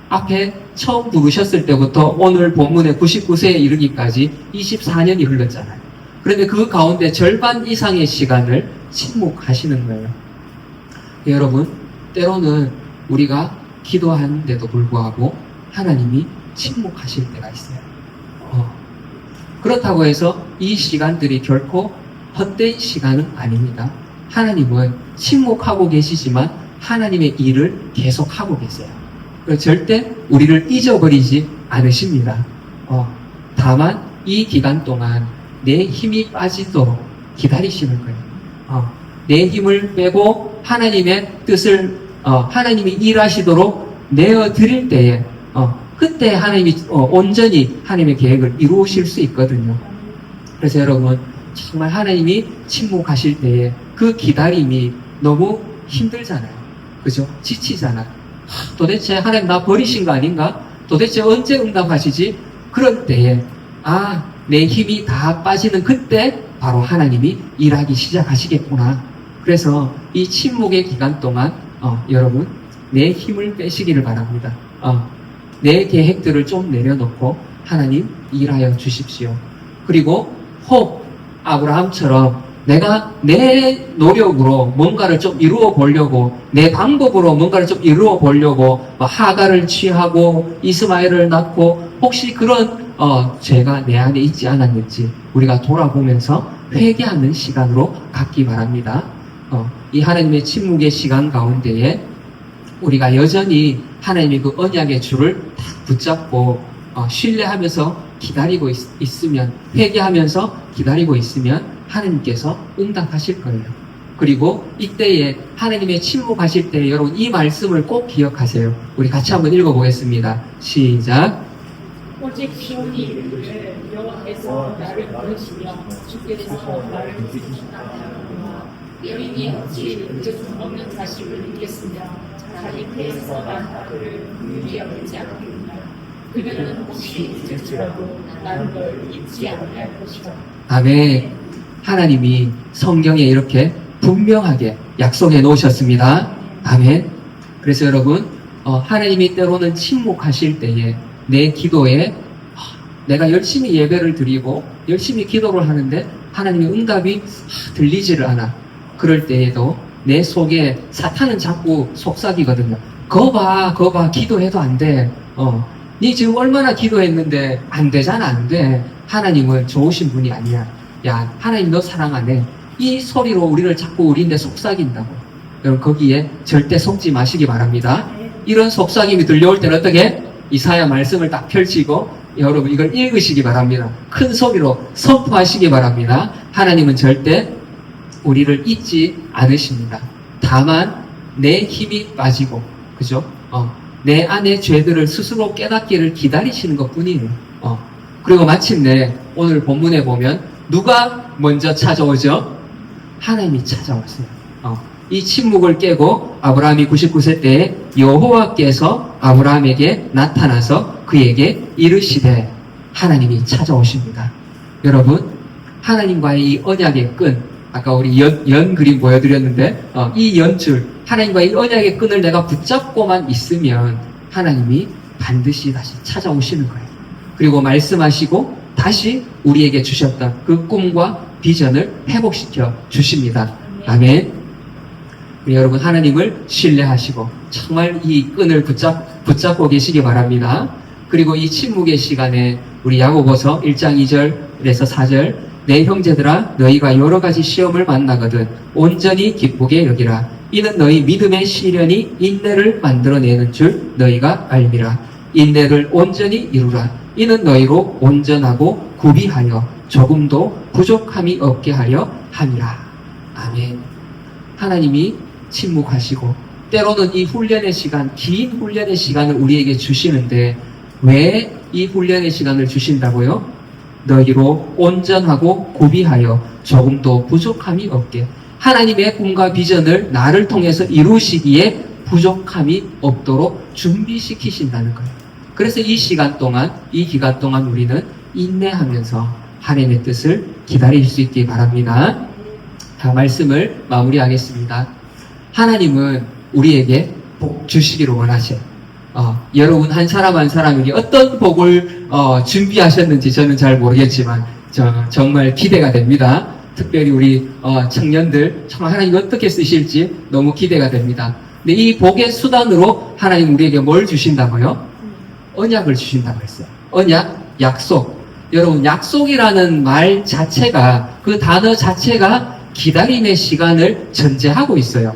앞에 처음 부르셨을 때부터 오늘 본문의 99세에 이르기까지 24년이 흘렀잖아요. 그런데 그 가운데 절반 이상의 시간을 침묵하시는 거예요. 여러분, 때로는 우리가 기도하는데도 불구하고 하나님이 침묵하실 때가 있어요. 그렇다고 해서 이 시간들이 결코 헛된 시간은 아닙니다. 하나님은 침묵하고 계시지만 하나님의 일을 계속하고 계세요. 절대 우리를 잊어버리지 않으십니다. 다만 이 기간 동안 내 힘이 빠지도록 기다리시는 거예요. 내 힘을 빼고 하나님의 뜻을 하나님이 일하시도록 내어드릴 때에 그때 하나님이 온전히 하나님의 계획을 이루실 수 있거든요. 그래서 여러분, 정말 하나님이 침묵하실 때에 그 기다림이 너무 힘들잖아요. 그죠? 지치잖아요. 도대체 하나님 나 버리신 거 아닌가? 도대체 언제 응답하시지? 그럴 때에 내 힘이 다 빠지는 그때 바로 하나님이 일하기 시작하시겠구나. 그래서 이 침묵의 기간 동안 여러분, 내 힘을 빼시기를 바랍니다. 내 계획들을 좀 내려놓고 하나님 일하여 주십시오. 그리고 혹 아브라함처럼 내가 내 노력으로 뭔가를 좀 이루어 보려고, 내 방법으로 뭔가를 좀 이루어 보려고 하가를 취하고 이스마엘을 낳고 혹시 그런 죄가 내 안에 있지 않았는지 우리가 돌아보면서 회개하는 시간으로 갖기 바랍니다. 이 하나님의 침묵의 시간 가운데에 우리가 여전히 하나님의 그 언약의 줄을 딱 붙잡고 신뢰하면서 기다리고 있으면, 회개하면서 기다리고 있으면 하나님께서 응답하실 거예요. 그리고 이때에 하나님의 침묵하실 때 여러분 이 말씀을 꼭 기억하세요. 우리 같이 한번 읽어보겠습니다. 시작. 오직 시온이 이르기를 여호와께서 나를 부르시며 주께서 나를 부르시다. 여인이 어찌 즉 없는 자식을 잊겠으며 자기 배에서 난 그를 의리 여기지 않겠느냐. 그들은 혹시 잊을지라도 나는 널 잊지 않을 것이다. 아멘. 하나님이 성경에 이렇게 분명하게 약속해 놓으셨습니다. 아멘. 그래서 여러분, 하나님이 때로는 침묵하실 때에 내 기도에 내가 열심히 예배를 드리고 열심히 기도를 하는데 하나님의 응답이 들리지를 않아. 그럴 때에도 내 속에 사탄은 자꾸 속삭이거든요. 거봐 기도해도 안 돼. 니 지금 얼마나 기도했는데 안 되잖아. 안 돼. 하나님은 좋으신 분이 아니야. 야, 하나님 너 사랑하네. 이 소리로 우리를 자꾸 우리인데 속삭인다고. 여러분 거기에 절대 속지 마시기 바랍니다. 이런 속삭임이 들려올 때는 어떻게? 이사야 말씀을 딱 펼치고 여러분 이걸 읽으시기 바랍니다. 큰 소리로 선포하시기 바랍니다. 하나님은 절대 우리를 잊지 않으십니다. 다만 내 힘이 빠지고, 그죠? 내 안의 죄들을 스스로 깨닫기를 기다리시는 것 뿐이에요. 그리고 마침내 오늘 본문에 보면 누가 먼저 찾아오죠? 하나님이 찾아왔어요. 이 침묵을 깨고 아브라함이 99세 때에 여호와께서 아브라함에게 나타나서 그에게 이르시되 하나님이 찾아오십니다. 여러분, 하나님과의 이 언약의 끈, 아까 우리 연 그림 보여드렸는데 이 연줄, 하나님과의 이 언약의 끈을 내가 붙잡고만 있으면 하나님이 반드시 다시 찾아오시는 거예요. 그리고 말씀하시고 다시 우리에게 주셨던 그 꿈과 비전을 회복시켜 주십니다. 아멘. 우리 여러분 하나님을 신뢰하시고 정말 이 끈을 붙잡고 계시기 바랍니다. 그리고 이 침묵의 시간에 우리 야고보서 1장 2절에서 4절 내 형제들아 너희가 여러 가지 시험을 만나거든 온전히 기쁘게 여기라. 이는 너희 믿음의 시련이 인내를 만들어내는 줄 너희가 알미라. 인내를 온전히 이루라. 이는 너희로 온전하고 구비하여 조금도 부족함이 없게 하려 함이라. 아멘. 하나님이 침묵하시고 때로는 이 훈련의 시간, 긴 훈련의 시간을 우리에게 주시는데 왜 이 훈련의 시간을 주신다고요? 너희로 온전하고 구비하여 조금도 부족함이 없게, 하나님의 꿈과 비전을 나를 통해서 이루시기에 부족함이 없도록 준비시키신다는 거예요. 그래서 이 시간 동안, 이 기간 동안 우리는 인내하면서 하나님의 뜻을 기다릴 수 있기 바랍니다. 자, 말씀을 마무리하겠습니다. 하나님은 우리에게 복 주시기를 원하셔요. 여러분 한 사람 한 사람에게 어떤 복을 준비하셨는지 저는 잘 모르겠지만 정말 기대가 됩니다. 특별히 우리 청년들 정말 하나님 어떻게 쓰실지 너무 기대가 됩니다. 근데 이 복의 수단으로 하나님 우리에게 뭘 주신다고요? 언약을 주신다고 했어요. 언약, 약속. 여러분, 약속이라는 말 자체가, 그 단어 자체가 기다림의 시간을 전제하고 있어요.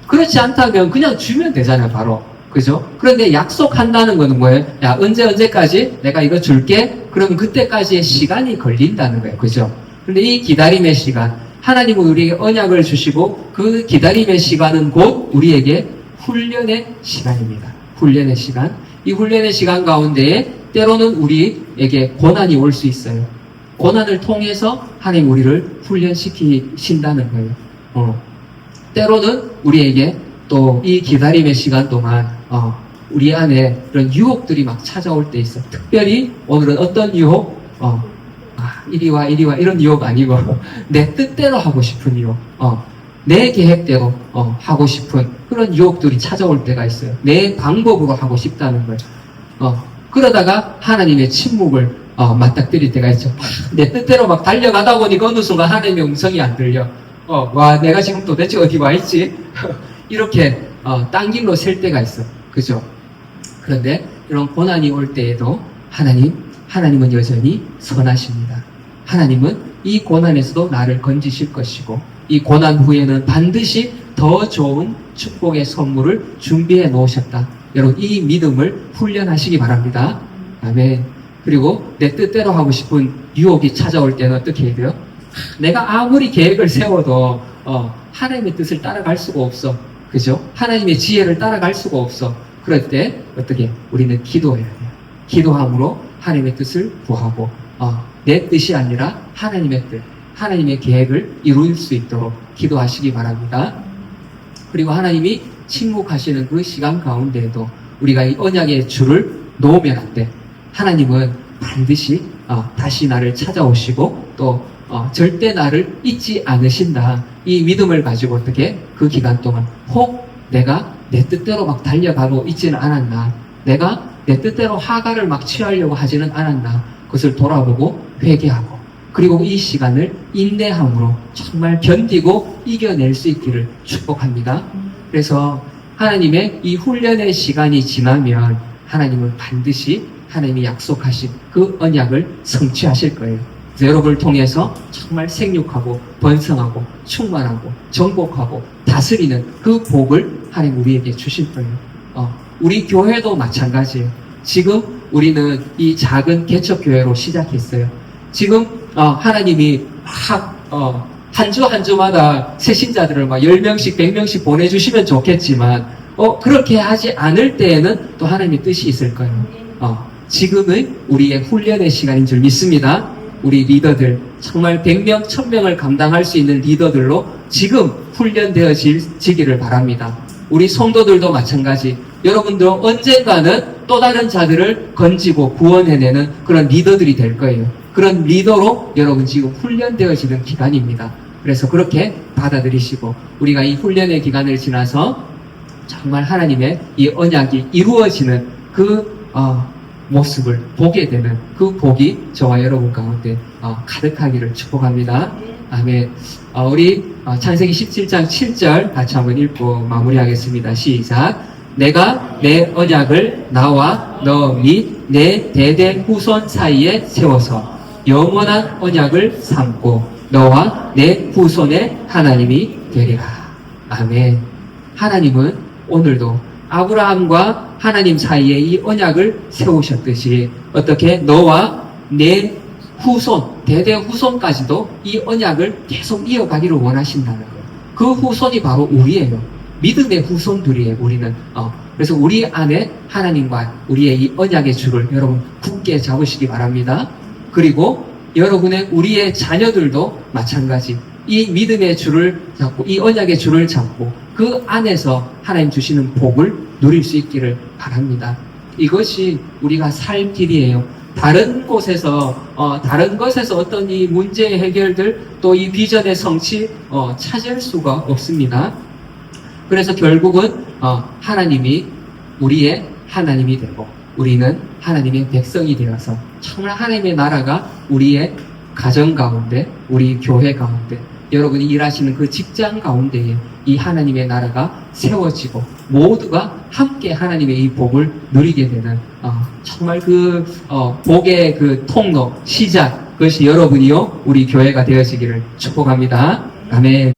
그렇지 않다면 그냥 주면 되잖아요, 바로. 그죠? 그런데 약속한다는 거는 뭐예요? 야, 언제까지 내가 이거 줄게? 그러면 그때까지의 시간이 걸린다는 거예요. 그죠? 근데 이 기다림의 시간, 하나님은 우리에게 언약을 주시고 그 기다림의 시간은 곧 우리에게 훈련의 시간입니다. 훈련의 시간. 이 훈련의 시간 가운데에 때로는 우리에게 고난이 올 수 있어요. 고난을 통해서 하나님 우리를 훈련시키신다는 거예요. 때로는 우리에게 또 이 기다림의 시간 동안 우리 안에 그런 유혹들이 막 찾아올 때 있어. 특별히 오늘은 어떤 유혹? 이리 와 이런 유혹 아니고 내 뜻대로 하고 싶은 유혹. 내 계획대로 하고 싶은 그런 유혹들이 찾아올 때가 있어요. 내 방법으로 하고 싶다는 거예요. 그러다가 하나님의 침묵을 맞닥뜨릴 때가 있죠. 내 뜻대로 막 달려가다 보니까 어느 순간 하나님의 음성이 안 들려. 와, 내가 지금 도대체 어디 와 있지? 이렇게 딴 길로 셀 때가 있어. 그죠? 그런데 이런 고난이 올 때에도 하나님은 여전히 선하십니다. 하나님은 이 고난에서도 나를 건지실 것이고 이 고난 후에는 반드시 더 좋은 축복의 선물을 준비해 놓으셨다. 여러분, 이 믿음을 훈련하시기 바랍니다. 아멘. 그리고 내 뜻대로 하고 싶은 유혹이 찾아올 때는 어떻게 해야 돼요? 내가 아무리 계획을 세워도 하나님의 뜻을 따라갈 수가 없어. 그죠? 하나님의 지혜를 따라갈 수가 없어. 그럴 때 어떻게? 우리는 기도해야 돼요. 기도함으로 하나님의 뜻을 구하고 내 뜻이 아니라 하나님의 뜻, 하나님의 계획을 이룰 수 있도록 기도하시기 바랍니다. 그리고 하나님이 침묵하시는 그 시간 가운데에도 우리가 이 언약의 줄을 놓으면 안 돼. 하나님은 반드시 다시 나를 찾아오시고 또 절대 나를 잊지 않으신다. 이 믿음을 가지고 어떻게 그 기간 동안 혹 내가 내 뜻대로 막 달려가고 있지는 않았나, 내가 내 뜻대로 하가를 막 취하려고 하지는 않았나, 그것을 돌아보고 회개하고 그리고 이 시간을 인내함으로 정말 견디고 이겨낼 수 있기를 축복합니다. 그래서 하나님의 이 훈련의 시간이 지나면 하나님은 반드시 하나님이 약속하신 그 언약을 성취하실 거예요. 그래서 여러분을 통해서 정말 생육하고 번성하고 충만하고 정복하고 다스리는 그 복을 하나님 우리에게 주실 거예요. 우리 교회도 마찬가지예요. 지금 우리는 이 작은 개척교회로 시작했어요. 지금 하나님이 막 한 주 한 주마다 새신자들을 막 10명씩 100명씩 보내주시면 좋겠지만 그렇게 하지 않을 때에는 또 하나님의 뜻이 있을 거예요. 지금은 우리의 훈련의 시간인 줄 믿습니다. 우리 리더들 정말 100명, 1000명을 감당할 수 있는 리더들로 지금 훈련되어지기를 바랍니다. 우리 성도들도 마찬가지. 여러분도 언젠가는 또 다른 자들을 건지고 구원해내는 그런 리더들이 될 거예요. 그런 리더로 여러분 지금 훈련되어지는 기간입니다. 그래서 그렇게 받아들이시고 우리가 이 훈련의 기간을 지나서 정말 하나님의 이 언약이 이루어지는 그 모습을 보게 되는 그 복이 저와 여러분 가운데 가득하기를 축복합니다. 아멘. 우리 창세기 17장 7절 같이 한번 읽고 마무리하겠습니다. 시작. 내가 내 언약을 나와 너 및 내 대대 후손 사이에 세워서 영원한 언약을 삼고 너와 내 후손의 하나님이 되리라. 아멘. 하나님은 오늘도 아브라함과 하나님 사이에 이 언약을 세우셨듯이 어떻게 너와 내 후손, 대대 후손까지도 이 언약을 계속 이어가기를 원하신다는 거예요. 그 후손이 바로 우리예요. 믿음의 후손들이에요, 우리는. 그래서 우리 안에 하나님과 우리의 이 언약의 줄을 여러분 굳게 잡으시기 바랍니다. 그리고 여러분의 우리의 자녀들도 마찬가지. 이 믿음의 줄을 잡고 이 언약의 줄을 잡고 그 안에서 하나님 주시는 복을 누릴 수 있기를 바랍니다. 이것이 우리가 살 길이에요. 다른 곳에서 다른 것에서 어떤 이 문제의 해결들 또 이 비전의 성취 찾을 수가 없습니다. 그래서 결국은 하나님이 우리의 하나님이 되고 우리는 하나님의 백성이 되어서 정말 하나님의 나라가 우리의 가정 가운데, 우리 교회 가운데, 여러분이 일하시는 그 직장 가운데에 이 하나님의 나라가 세워지고 모두가 함께 하나님의 이 복을 누리게 되는 정말 복의 그 통로, 시작, 그것이 여러분이요 우리 교회가 되어지기를 축복합니다. 아멘.